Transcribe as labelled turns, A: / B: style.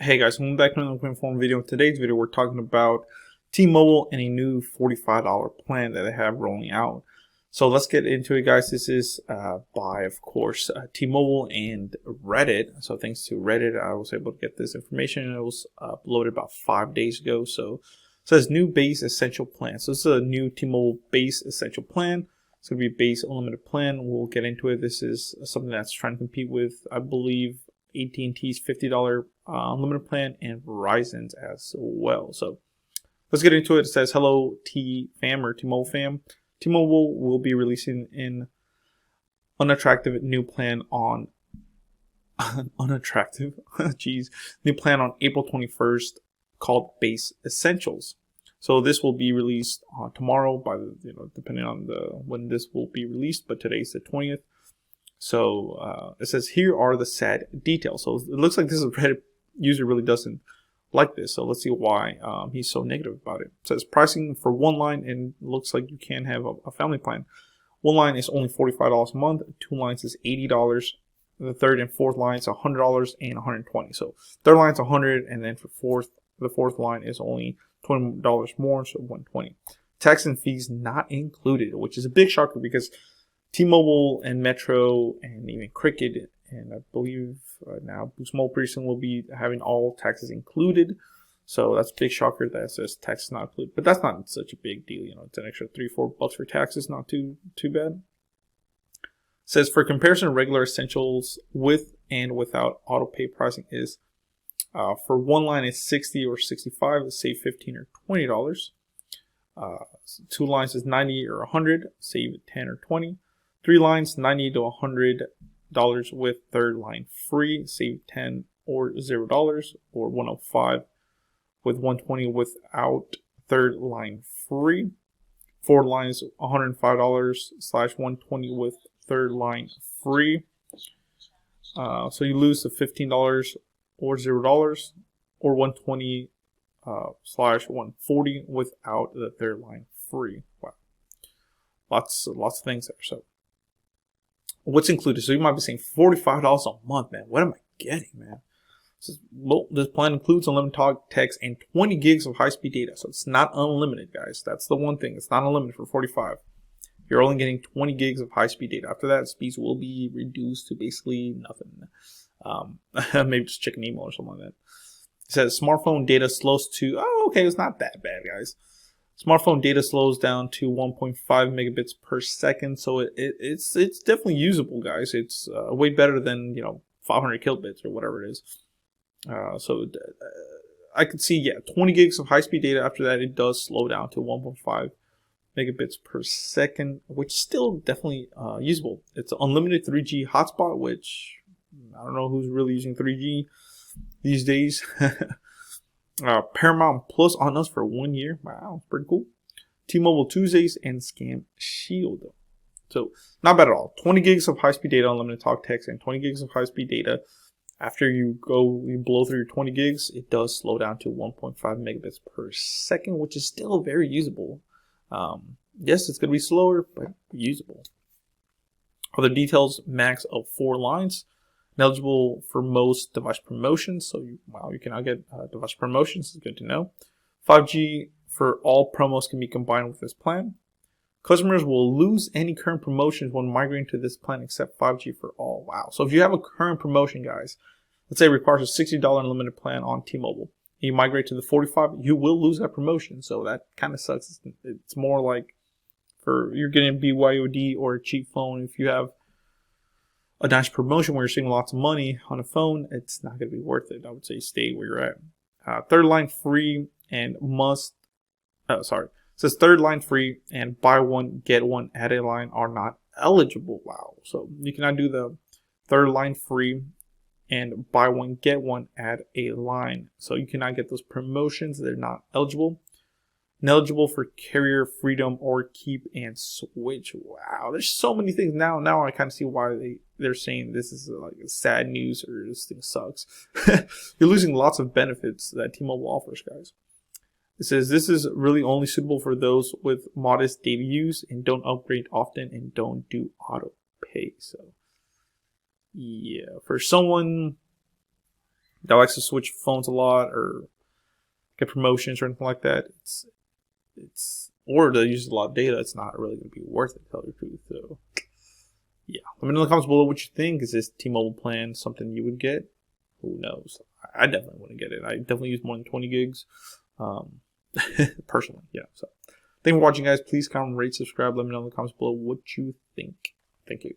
A: Hey guys, welcome back to another informed video. In today's video, we're talking about T-Mobile and a new $45 plan that they have rolling out. So let's get into it, guys. This is by, of course, T-Mobile and Reddit. So thanks to Reddit, I was able to get this information. It was uploaded about 5 days ago. So it says new base essential plan. So this is a new T-Mobile base essential plan. It's going to be a base unlimited plan. We'll get into it. This is something that's trying to compete with, I believe, AT&T's $50 unlimited plan and Verizon's as well. So let's get into it. It says, hello T-Fam or T-Mobile fam. T-Mobile will be releasing an unattractive new plan on new plan on April 21st called Base Essentials. So this will be released tomorrow by the, depending on when this will be released, but today's the 20th. So it says, here are the sad details. So it looks like this is a Reddit user really doesn't like this. So let's see why he's so negative about it. It says pricing for one line, and it looks like you can have a family plan. One line is only $45 a month. Two lines is $80. The third and fourth line is $100 and $120. So third line is $100, and then for the fourth line is only $20 more, so $120. Tax and fees not included, which is a big shocker because T-Mobile and Metro and even Cricket and I believe now Boost Mobile pretty soon will be having all taxes included. So that's a big shocker that says taxes not included. But that's not such a big deal. You know, it's an extra $3-4 for taxes, not too bad. It says for comparison, regular essentials with and without auto pay pricing is for one line is $60 or $65, save $15 or $20. Two lines is $90 or $100, save $10 or $20. Three lines, $90 to $100 with third line free, save $10 or $0, or $105 with $120 without third line free. Four lines, $105/$120 with third line free. So you lose the $15 or $0, or $120/$140 without the third line free. Wow, lots of things there. So what's included? So you might be saying $45 a month, man. What am I getting, man? Well, this plan includes unlimited talk, text, and 20 gigs of high-speed data. So it's not unlimited, guys. That's the one thing. It's not unlimited for $45. You're only getting 20 gigs of high-speed data. After that, speeds will be reduced to basically nothing. Maybe just check an email or something like that. It says smartphone data slows to, okay, it's not that bad, guys. Smartphone data slows down to 1.5 megabits per second, so it's definitely usable, guys. It's way better than 500 kilobits or whatever it is. So I could see 20 gigs of high-speed data. After that, it does slow down to 1.5 megabits per second, which is still definitely usable. It's an unlimited 3G hotspot, which I don't know who's really using 3G these days. Paramount Plus on us for 1 year. Wow, pretty cool. T-Mobile Tuesdays and Scam Shield. So not bad at all. 20 gigs of high-speed data, unlimited talk, text, and 20 gigs of high-speed data. After you blow through your 20 gigs, it does slow down to 1.5 megabits per second, which is still very usable. Yes, it's going to be slower, but usable. Other details: max of 4 lines. Eligible for most device promotions, so you can now get device promotions. It's good to know. 5G for all promos can be combined with this plan. Customers will lose any current promotions when migrating to this plan except 5G for all. Wow. So if you have a current promotion, guys, let's say it requires a $60 unlimited plan on T-Mobile, you migrate to the 45, you will lose that promotion. So that kind of sucks. It's more like you're getting BYOD or a cheap phone. If you have a nice promotion where you're saving lots of money on a phone, it's not going to be worth it. I would say stay where you're at. Third line free and it says third line free and buy one, get one added line are not eligible. Wow. So you cannot do the third line free and buy one, get one, add a line. So you cannot get those promotions. They're not eligible. Ineligible for carrier freedom or keep and switch. Wow, there's so many things now. Now I kind of see why they're saying this is like sad news or this thing sucks. You're losing lots of benefits that T-Mobile offers, guys. It says this is really only suitable for those with modest daily use and don't upgrade often and don't do auto pay. So yeah, for someone that likes to switch phones a lot or get promotions or anything like that, or they use a lot of data, it's not really going to be worth it, to tell you the truth. So, yeah. Let me know in the comments below what you think. Is this T-Mobile plan something you would get? Who knows? I definitely wouldn't get it. I definitely use more than 20 gigs. Personally, yeah. So, thank you for watching, guys. Please comment, rate, subscribe. Let me know in the comments below what you think. Thank you.